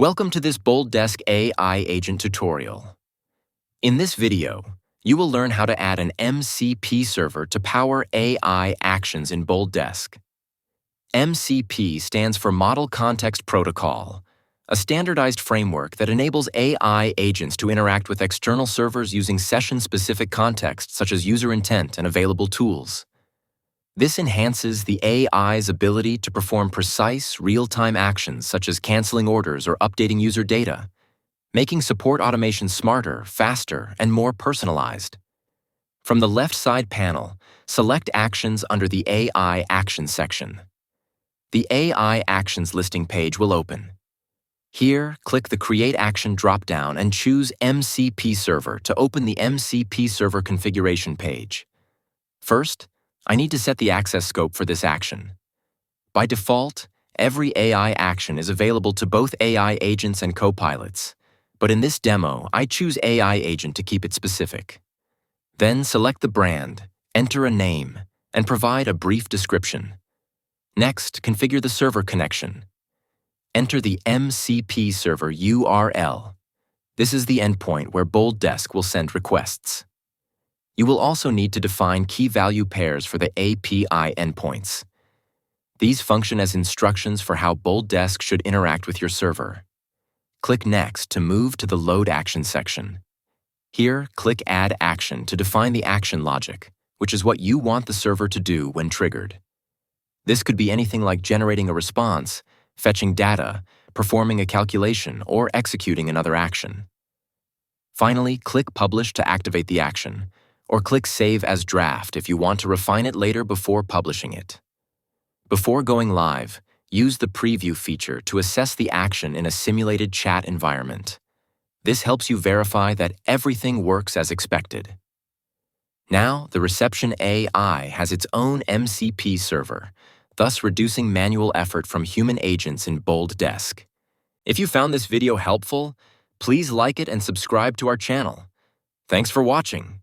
Welcome to this BoldDesk AI Agent tutorial. In this video, you will learn how to add an MCP server to power AI actions in BoldDesk. MCP stands for Model Context Protocol, a standardized framework that enables AI agents to interact with external servers using session-specific context such as user intent and available tools. This enhances the AI's ability to perform precise, real-time actions such as canceling orders or updating user data, making support automation smarter, faster, and more personalized. From the left side panel, select Actions under the AI Actions section. The AI Actions listing page will open. Here, click the Create Action drop-down and choose MCP Server to open the MCP Server configuration page. First, I need to set the access scope for this action. By default, every AI action is available to both AI agents and copilots, but in this demo, I choose AI agent to keep it specific. Then select the brand, enter a name, and provide a brief description. Next, configure the server connection. Enter the MCP server URL. This is the endpoint where BoldDesk will send requests. You will also need to define key value pairs for the API endpoints. These function as instructions for how BoldDesk should interact with your server. Click Next to move to the Load Action section. Here, click Add Action to define the action logic, which is what you want the server to do when triggered. This could be anything like generating a response, fetching data, performing a calculation, or executing another action. Finally, click Publish to activate the action, or click Save as Draft if you want to refine it later before publishing it. Before going live, use the Preview feature to assess the action in a simulated chat environment. This helps you verify that everything works as expected. Now, the Reception AI has its own MCP server, thus reducing manual effort from human agents in BoldDesk. If you found this video helpful, please like it and subscribe to our channel. Thanks for watching.